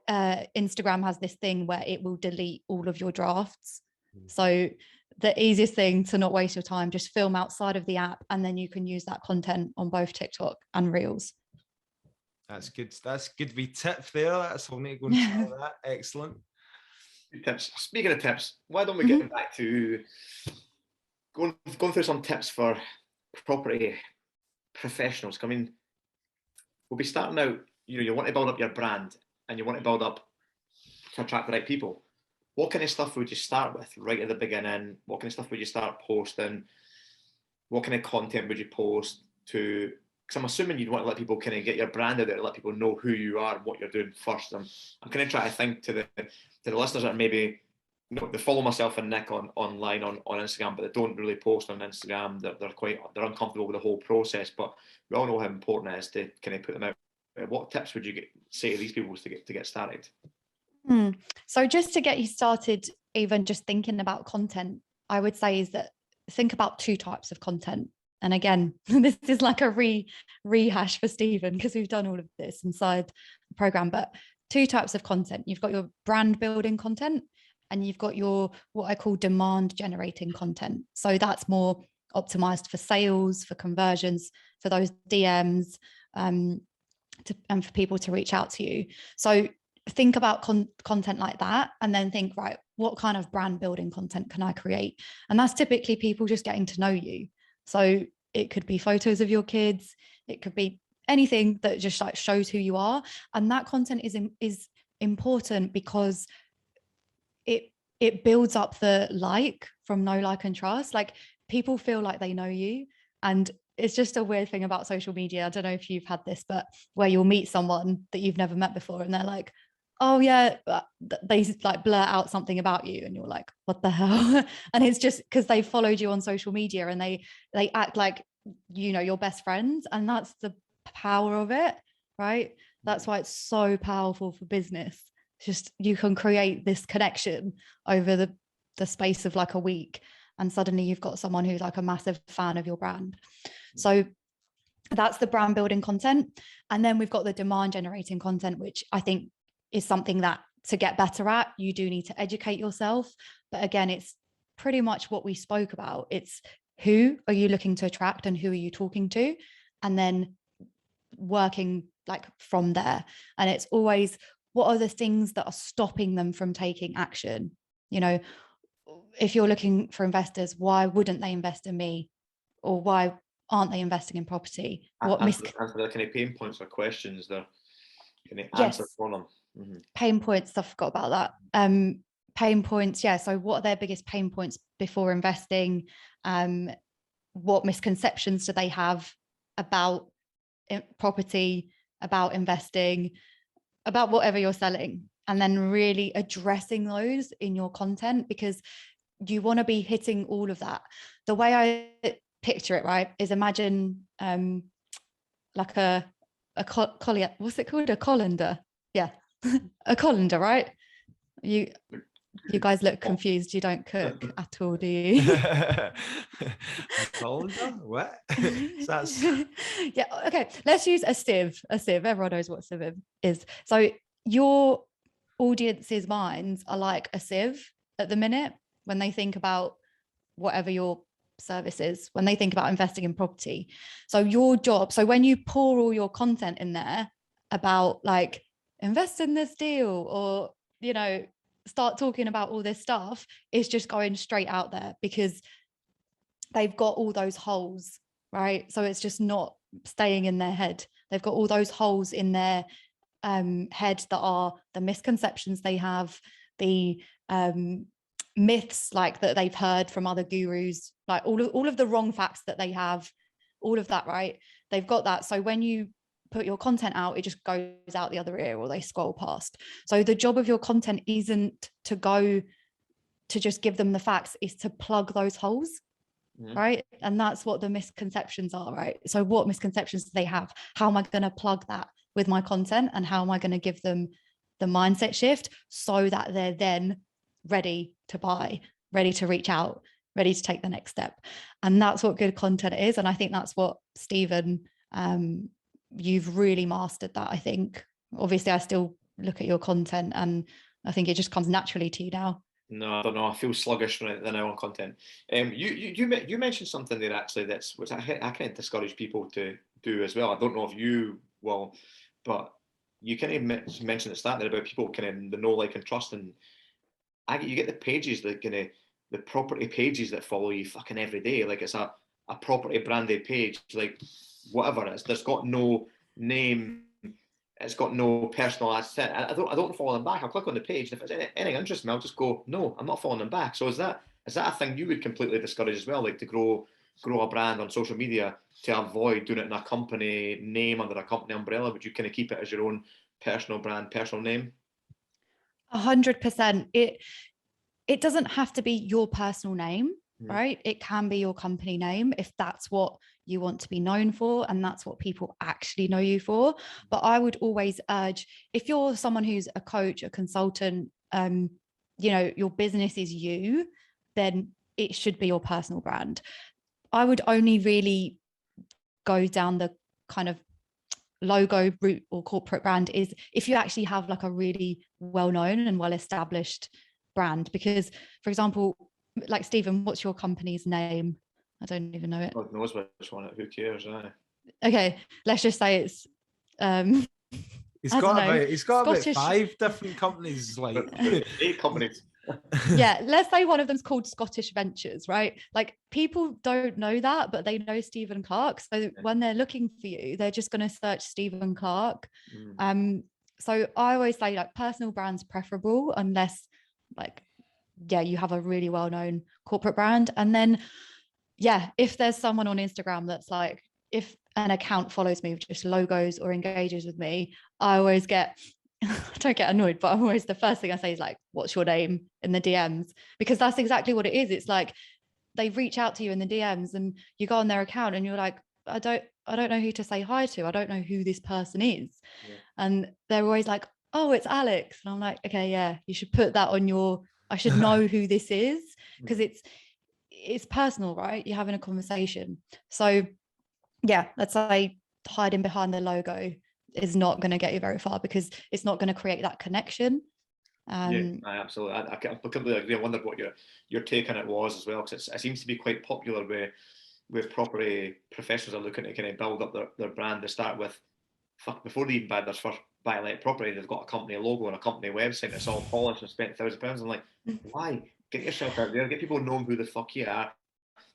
S3: Instagram has this thing where it will delete all of your drafts. So the easiest thing to not waste your time. Just film outside of the app, and then you can use that content on both TikTok and Reels.
S2: That's good. That's good wee tip there. That's all need to go and try that. Excellent.
S1: Good tips. Speaking of tips, why don't we get back to going through some tips for property professionals? I mean, we'll be starting out, you want to build up your brand and you want to build up to attract the right people. What kind of stuff would you start with right at the beginning? What kind of stuff would you start posting? What kind of content would you post to? Because I'm assuming you'd want to let people kind of get your brand out there, let people know who you are and what you're doing first. I'm kind of trying to think to the listeners that are maybe, they follow myself and Nick online on Instagram, but they don't really post on Instagram. They're uncomfortable with the whole process. But we all know how important it is to kind of put them out. What tips would you say to these people to get started?
S3: So just to get you started, even just thinking about content, I would say is that think about 2 types of content. And again, this is like a rehash for Stephen, because we've done all of this inside the program, but 2 types of content. You've got your brand building content, and you've got your, what I call demand generating content. So that's more optimized for sales, for conversions, for those DMs, and for people to reach out to you. So think about content like that, and then think, right, what kind of brand building content can I create? And that's typically people just getting to know you. So it could be photos of your kids, it could be anything that just like shows who you are. And that content is important because it builds up the from know, like, and trust. Like, people feel like they know you. And it's just a weird thing about social media. I don't know if you've had this, but where you'll meet someone that you've never met before and they're like, oh yeah, they like blurt out something about you and you're like, what the hell? And it's just because they followed you on social media and they act like, your best friends. And that's the power of it, right? That's why it's so powerful for business. Just, you can create this connection over the space of like a week, and suddenly you've got someone who's like a massive fan of your brand. So that's the brand building content. And then we've got the demand generating content, which I think is something that, to get better at, you do need to educate yourself. But again, it's pretty much what we spoke about. It's who are you looking to attract and who are you talking to, and then working like from there. And it's always, what are the things that are stopping them from taking action? If you're looking for investors, why wouldn't they invest in me? Or why aren't they investing in property?
S1: Answer the kind of pain points or questions they're kind of answer for them. Mm-hmm.
S3: Pain points, I forgot about that. Pain points, yeah. So what are their biggest pain points before investing? What misconceptions do they have about property, about investing, about whatever you're selling? And then really addressing those in your content, because you want to be hitting all of that. The way I picture it, right, is imagine like a what's it called? A colander. Yeah. A colander, right? You guys look confused. You don't cook at all, do you?
S2: A colander? What? That's...
S3: Yeah. Okay. Let's use a sieve. A sieve. Everyone knows what a sieve is. So your audience's minds are like a sieve at the minute when they think about whatever your service is, when they think about investing in property. So your job, so when you pour all your content in there about like, invest in this deal, or start talking about all this stuff, it's just going straight out there because they've got all those holes, right? So it's just not staying in their head. They've got all those holes in their head that are the misconceptions they have, the myths like that they've heard from other gurus, like all of the wrong facts that they have, all of that, right? They've got that. So when you put your content out, it just goes out the other ear, or they scroll past. So the job of your content isn't to go to just give them the facts, is to plug those holes. Right? And that's what the misconceptions are, right? So what misconceptions do they have? How am I going to plug that with my content, and how am I going to give them the mindset shift so that they're then ready to buy, ready to reach out, ready to take the next step? And that's what good content is. And I think that's what, Stephen, you've really mastered that. I think, obviously, I still look at your content and I think it just comes naturally to you now.
S1: No, I don't know. I feel sluggish right now on content. You mentioned something there actually which I kind of discourage people to do as well. I don't know if you will, but you kind of mentioned at the start there about people kind of the know, like, and trust, and you get the pages that kind of the property pages that follow you fucking every day. Like it's a property branded page, like whatever it is. There's got no name. It's got no personal asset. I don't follow them back. I'll click on the page. And if it's anything interesting, I'll just go, no, I'm not following them back. So is that a thing you would completely discourage as well? Like to grow a brand on social media, to avoid doing it in a company name under a company umbrella? Would you kind of keep it as your own personal brand, personal name?
S3: 100%. It doesn't have to be your personal name, right? It can be your company name if that's what you want to be known for and that's what people actually know you for. But I would always urge, if you're someone who's a coach, a consultant, your business is you, then it should be your personal brand. I would only really go down the kind of logo route or corporate brand is if you actually have like a really well-known and well-established brand. Because, for example, like Stephen, what's your company's name? I don't even know it.
S1: God knows which one. Who cares?
S3: Okay, let's just say it's
S2: He's got
S3: Scottish...
S2: about 5 different companies, like
S1: 8 companies.
S3: Yeah, let's say one of them's called Scottish Ventures, right? Like people don't know that, but they know Stephen Clark. So when they're looking for you, they're just going to search Stephen Clark. So I always say like personal brand's preferable unless you have a really well-known corporate brand. And then if there's someone on Instagram that's like, if an account follows me with just logos or engages with me, I always get I don't get annoyed, but I'm always, the first thing I say is like, what's your name, in the DMs, because that's exactly what it is. It's like they reach out to you in the DMs and you go on their account and you're like, I don't know who to say hi to. I don't know who this person is. Yeah. And they're always like, oh, it's Alex. And I'm like, okay, yeah, you should put that on I should know who this is, because it's personal, right? You're having a conversation. So yeah, let's say hiding behind the logo is not going to get you very far, because it's not going to create that connection.
S1: Absolutely. I completely agree. I wondered what your take on it was as well, because it seems to be quite popular with property professionals are looking to kind of build up their brand. They start with, before they even buy their first buy-let property, they've got a company logo and a company website. It's all polished and spent £1,000. I'm like, why? Get yourself out there, get people knowing who the fuck you are,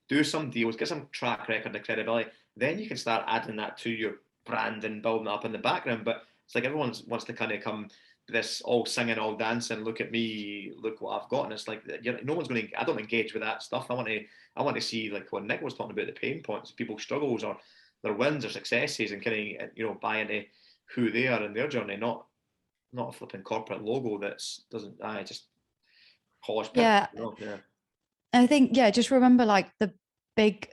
S1: do some deals, get some track record of credibility. Then you can start adding that to your brand and building it up in the background. But it's like everyone wants to kind of come this all singing, all dancing, look at me, look what I've got. And it's like, no one's going to, I don't engage with that stuff. I want to see, like what Nick was talking about, the pain points, people's struggles or their wins or successes, and kind of buy into who they are in their journey, not a flipping corporate logo that's just polished.
S3: Yeah. I think, just remember, like, the big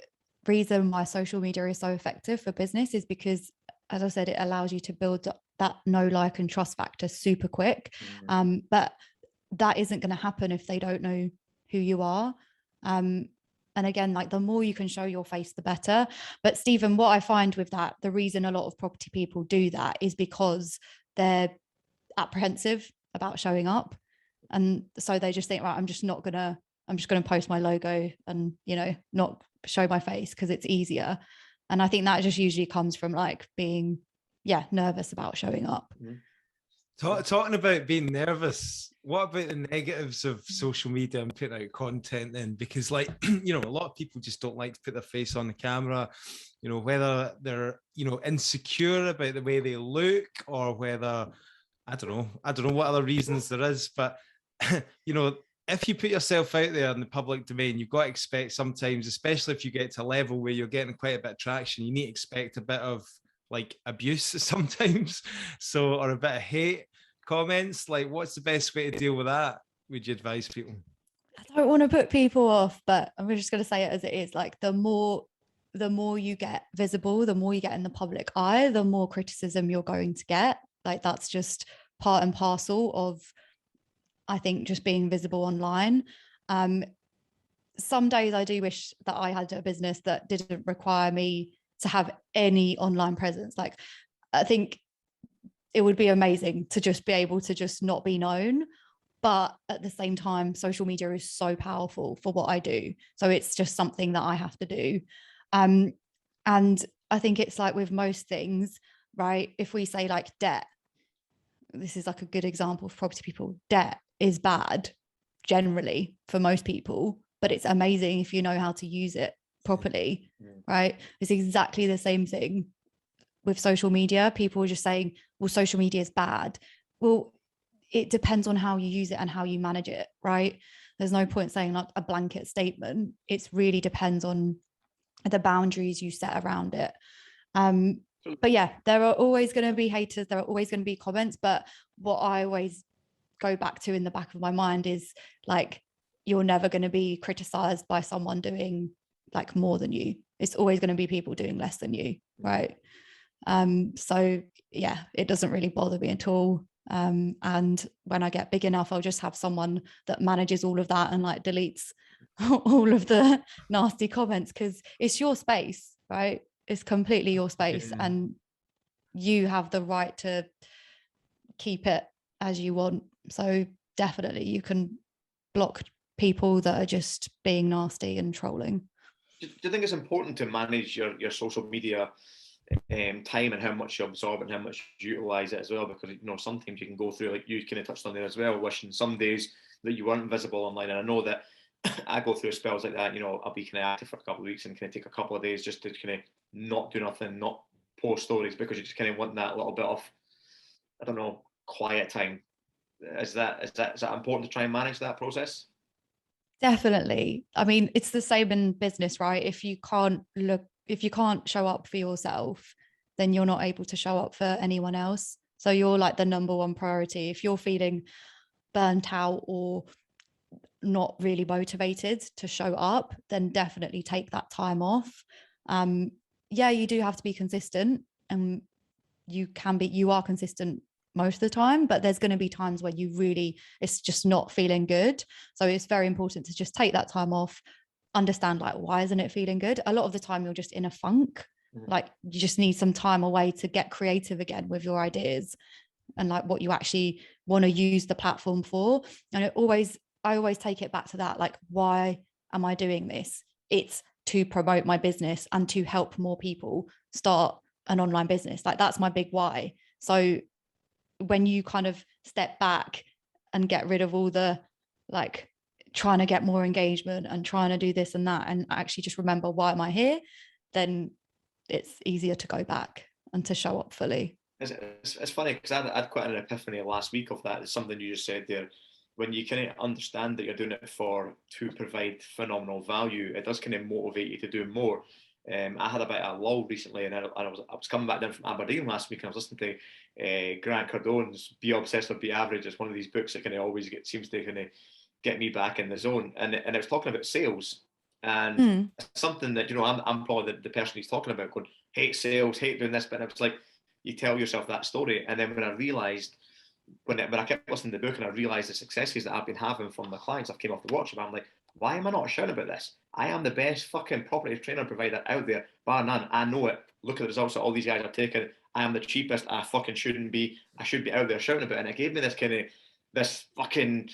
S3: reason why social media is so effective for business is because, as I said, it allows you to build that know, like, and trust factor super quick. But that isn't going to happen if they don't know who you are. And again, like, the more you can show your face, the better. But Stephen, what I find with that, the reason a lot of property people do that is because they're apprehensive about showing up. And so they just think, right, I'm just going to post my logo and, not show my face because it's easier. And I think that just usually comes from like being, nervous about showing up.
S2: Talking about being nervous, what about the negatives of social media and putting out content then? Because, like, a lot of people just don't like to put their face on the camera, whether they're, insecure about the way they look, or whether, I don't know what other reasons there is, but, if you put yourself out there in the public domain, you've got to expect sometimes, especially if you get to a level where you're getting quite a bit of traction, you need to expect a bit of like abuse sometimes, or a bit of hate comments. Like, what's the best way to deal with that, would you advise people?
S3: I don't want to put people off, but I'm just going to say it as it is. Like, the more you get visible, the more you get in the public eye, the more criticism you're going to get. Like, that's just part and parcel of, I think, just being visible online. Some days I do wish that I had a business that didn't require me to have any online presence. Like, I think it would be amazing to just be able to just not be known. But at the same time, social media is so powerful for what I do. So it's just something that I have to do. And I think it's like with most things, right? If we say like debt, this is like a good example for property people. Debt is bad generally for most people, but it's amazing if you know how to use it properly, right? It's exactly the same thing with social media. People are just saying, well, social media is bad. Well, it depends on how you use it and how you manage it, right? There's no point saying like a blanket statement. It really depends on the boundaries you set around it. But yeah, there are always going to be haters. There are always going to be comments. But what I always go back to in the back of my mind is like, you're never going to be criticized by someone doing like more than you. It's always going to be people doing less than you, right? So yeah, it doesn't really bother me at all. And when I get big enough, I'll just have someone that manages all of that and like deletes all of the nasty comments, because it's your space, right? It's completely your space, and you have the right to keep it as you want. So definitely you can block people that are just being nasty and trolling.
S1: Do you think it's important to manage your social media time and how much you absorb and how much you utilize it as well? Because sometimes you can go through, like you kind of touched on there as well, wishing some days that you weren't visible online. And I know that I go through spells like that. I'll be kind of active for a couple of weeks and kind of take a couple of days just to kind of not do nothing, not post stories, because you just kind of want that little bit of, I don't know, quiet time. Is that important to try and manage that process?
S3: Definitely. I mean, it's the same in business, right? If you can't show up for yourself, then you're not able to show up for anyone else. So you're like the number one priority. If you're feeling burnt out or not really motivated to show up, then definitely take that time off. Yeah, you do have to be consistent, and you are consistent most of the time, but there's going to be times where it's just not feeling good. So it's very important to just take that time off, understand like, why isn't it feeling good? A lot of the time you're just in a funk. Like you just need some time away to get creative again with your ideas and like what you actually want to use the platform for. And I always take it back to that, like, why am I doing this? It's to promote my business and to help more people start an online business. Like that's my big why. So when you kind of step back and get rid of all the like trying to get more engagement and trying to do this and that, and actually just remember, why am I here? Then it's easier to go back and to show up fully.
S1: It's funny because I had quite an epiphany last week of that. It's something you just said there. When you kind of understand that you're doing it to provide phenomenal value, it does kind of motivate you to do more. I had a bit of a lull recently, and I was coming back down from Aberdeen last week, and I was listening to Grant Cardone's "Be Obsessed or Be Average." It's one of these books that kind of always seems to kind of get me back in the zone, and it was talking about sales, and something that I'm probably the person he's talking about, going hate sales, hate doing this, but it was like you tell yourself that story, and then when I realised. When I kept listening to the book and I realised the successes that I've been having from the clients I've came off the watch, I'm like, why am I not shouting about this? I am the best fucking property trainer provider out there, bar none. I know it. Look at the results that all these guys are taking. I am the cheapest. I fucking shouldn't be. I should be out there shouting about it. And it gave me this fucking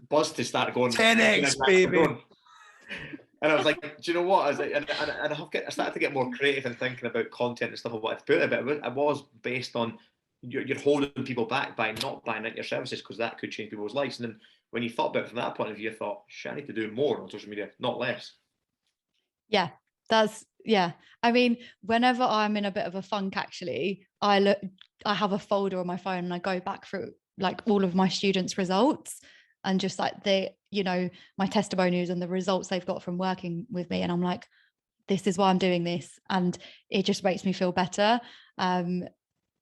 S1: buzz to start going
S2: 10x, baby.
S1: And I was like, do you know what? I was like, I started to get more creative and thinking about content and stuff I wanted to put a bit. It was based on you're holding people back by not buying into your services, because that could change people's lives. And then when you thought about it from that point of view, you thought, shit, I need to do more on social media, not less.
S3: Yeah, I mean, whenever I'm in a bit of a funk, actually, I have a folder on my phone and I go back through like all of my students' results and just like my testimonials and the results they've got from working with me. And I'm like, this is why I'm doing this. And it just makes me feel better.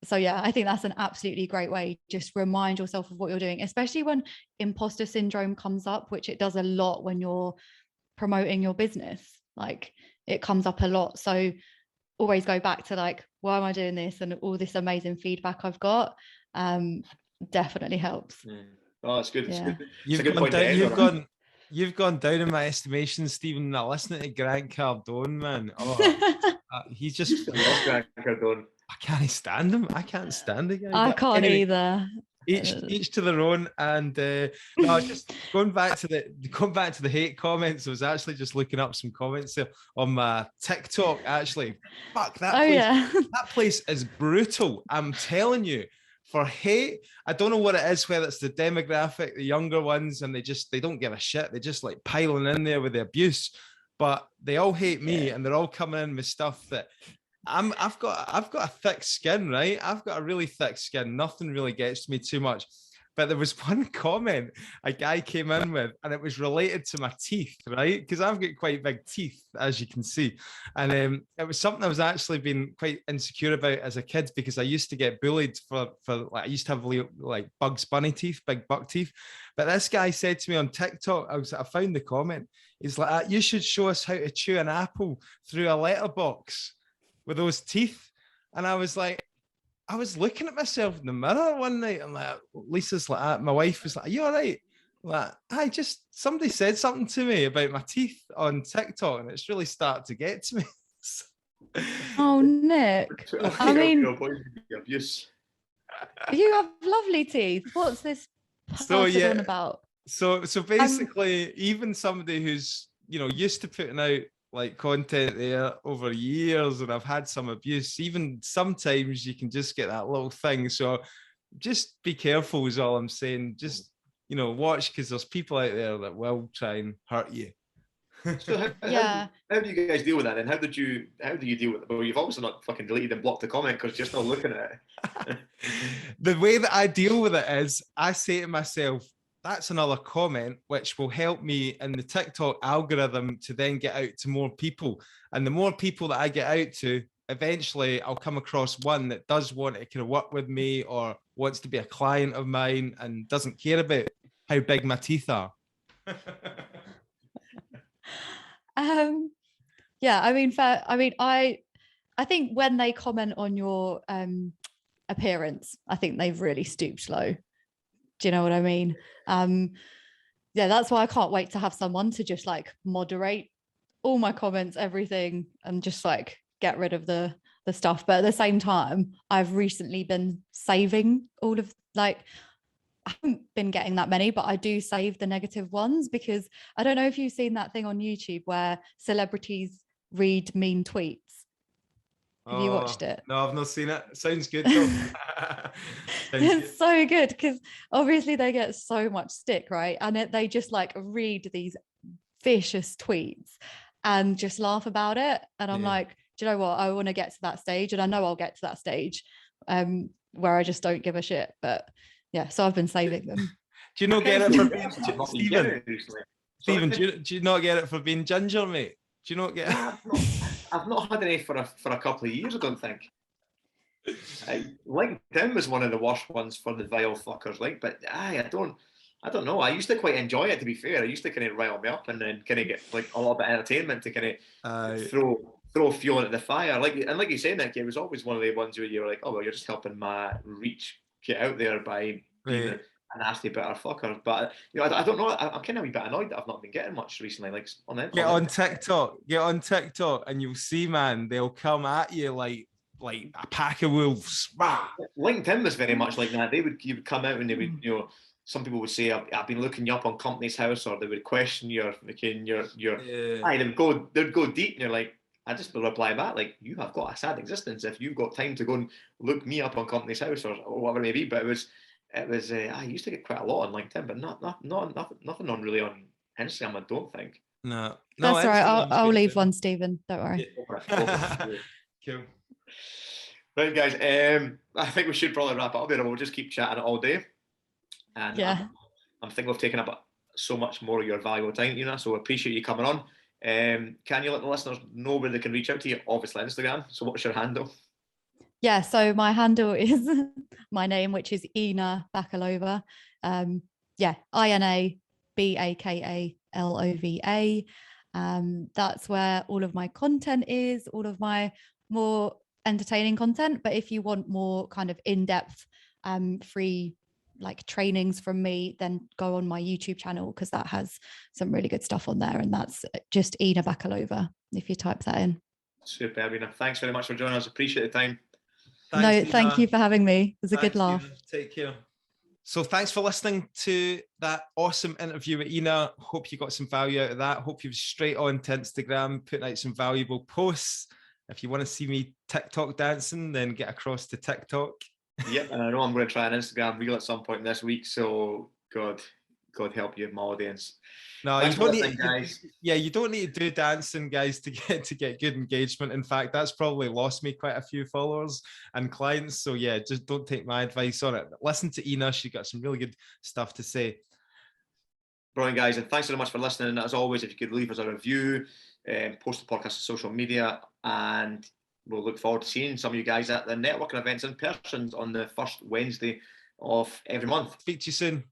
S3: So yeah, I think that's an absolutely great way. Just remind yourself of what you're doing, especially when imposter syndrome comes up, which it does a lot when you're promoting your business. Like it comes up a lot. So always go back to like, why am I doing this? And all this amazing feedback I've got definitely helps.
S1: Oh, that's good.
S3: Yeah.
S2: You've gone down in my estimation, Stephen. Now listening to Grant Cardone, man. Oh, he's just
S1: Grant Cardone.
S2: I can't stand him. I can't stand the guy.
S3: I can't either.
S2: each to their own. And no, just going back to the hate comments. I was actually just looking up some comments there on my TikTok. Actually, fuck that place.
S3: Yeah.
S2: That place is brutal. I'm telling you. For hate, I don't know what it is, whether it's the demographic, the younger ones, and they don't give a shit. They just like piling in there with the abuse, but they all hate me, and they're all coming in with stuff that I've got a thick skin, right? I've got a really thick skin. Nothing really gets to me too much. But there was one comment a guy came in with, and it was related to my teeth, right? Because I've got quite big teeth, as you can see. And it was something I was actually being quite insecure about as a kid, because I used to get bullied for like, I used to have like Bugs Bunny teeth, big buck teeth. But this guy said to me on TikTok, I found the comment. He's like, you should show us how to chew an apple through a letterbox with those teeth. And I was like, I was looking at myself in the mirror one night, and like Lisa's like, my wife was like, "Are you all right?" Like, somebody said something to me about my teeth on TikTok, and it's really started to get to me.
S3: Oh, Nick. I mean,
S1: abuse.
S3: you have lovely teeth. What's this on about?
S2: So basically, even somebody who's used to putting out like content there over years, and I've had some abuse, even sometimes you can just get that little thing. So just be careful is all I'm saying. Just watch, because there's people out there that will try and hurt you.
S1: So how do you guys deal with that? And how do you deal with it? Well, you've obviously not fucking deleted and blocked the comment because you're still looking at it.
S2: The way that I deal with it is I say to myself, that's another comment which will help me in the TikTok algorithm to then get out to more people. And the more people that I get out to, eventually I'll come across one that does want to kind of work with me, or wants to be a client of mine, and doesn't care about how big my teeth are.
S3: Yeah, I mean, I think when they comment on your appearance, I think they've really stooped low. Do you know what I mean? Yeah, that's why I can't wait to have someone to just like moderate all my comments, everything, and just like get rid of the stuff. But at the same time, I've recently been saving all of, like, I haven't been getting that many, but I do save the negative ones, because I don't know if you've seen that thing on YouTube where celebrities read mean tweets. Have you watched it?
S2: No, I've not seen it. Sounds good.
S3: It's so good, because obviously they get so much stick, right? And they just like read these vicious tweets and just laugh about it. And I'm like, do you know what? I want to get to that stage, and I know I'll get to that stage where I just don't give a shit. But yeah, so I've been saving them.
S2: Do you not get it for being Stephen? Do you not get it for being ginger, mate? Do you not get it?
S1: I've not had any for a couple of years, I don't think. LinkedIn was one of the worst ones for the vile fuckers. But I don't know. I used to quite enjoy it, to be fair. I used to kind of rile me up and then kind of get like a little bit of entertainment to kind of throw fuel into the fire. Like you say, Nick, it was always one of the ones where you were like, oh well, you're just helping my reach get out there by being a nasty bitter fucker. But I don't know. I'm kind of a wee bit annoyed that I've not been getting much recently. Like
S2: get on TikTok, and you'll see, man, they'll come at you like a pack of wolves.
S1: LinkedIn was very much like that. You would come out and they would, some people would say, I've been looking you up on Company's House, or they would question they would go deep, and you're like, I just reply back like, you have got a sad existence if you've got time to go and look me up on Company's House or whatever it may be. But it was I used to get quite a lot on LinkedIn, but nothing on really on Instagram, I don't think.
S2: No,
S3: that's all right. I'll leave one, Stephen. Don't worry.
S2: Cool.
S1: Right, guys. I think we should probably wrap it up here. We'll just keep chatting all day. And
S3: yeah,
S1: I'm thinking we've taken up so much more of your valuable time, Ina. So I appreciate you coming on. Can you let the listeners know where they can reach out to you? Obviously, Instagram. So what's your handle?
S3: Yeah, so my handle is my name, which is Ina Bakalova. Ina Bakalova. That's where all of my content is, all of my more entertaining content. But if you want more kind of in-depth free like trainings from me, then go on my YouTube channel, because that has some really good stuff on there, and that's just Ina Bakalova if you type that in.
S1: Super, Ina. Thanks very much for joining us. Appreciate the time.
S3: Thanks, thank you for having me. It was a good laugh.
S2: Take care. So thanks for listening to that awesome interview with Ina. Hope you got some value out of that. Hope you've straight on to Instagram, putting out some valuable posts. If you want to see me TikTok dancing, then get across to TikTok.
S1: Yep, and I know I'm going to try an Instagram reel at some point this week. So God help you, my audience.
S2: No,
S1: Thanks
S2: you
S1: for
S2: don't
S1: listening,
S2: need.
S1: guys.
S2: Yeah, you don't need to do dancing, guys, to get good engagement. In fact, that's probably lost me quite a few followers and clients. So yeah, just don't take my advice on it. Listen to Ina; she got some really good stuff to say.
S1: Brilliant, guys, and thanks so much for listening. As always, if you could leave us a review, post the podcast on social media, and we'll look forward to seeing some of you guys at the networking events in person on the first Wednesday of every month.
S2: Speak to you soon.